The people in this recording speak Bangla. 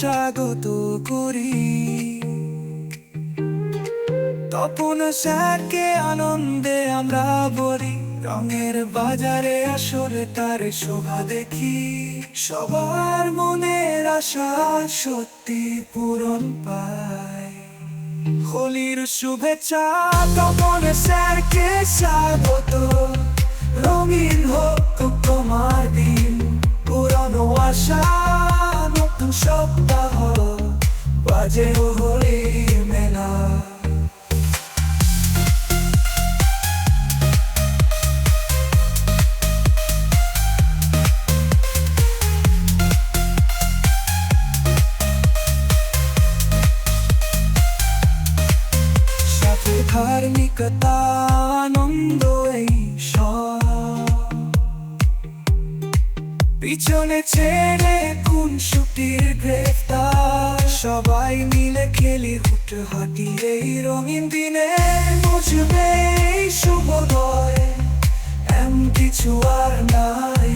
স্বাগত করি। তপন স্যারকে আনন্দে আমরা বলি, রঙের বাজারে আসরে তার শোভা দেখি। সবার মনের আশা সত্যি পূরণ পায়। হোলির শুভেচ্ছা তপন স্যারকে স্বাগত। রঙিন হোক তোমার দিন, পুরনো আশা নতুন সপ্তাহ, বাজে হোলি মেলা। সাথে ধার্মিকতা আনন্দ এই সব, পিছনে ছেড়ে কোন ছুটির গ্রেফতার। সবাই মিলে খেলি হুটহাটি এই রঙিন দিনে, বুঝবে এই শুভোদয় এমন কিছু আর নাই।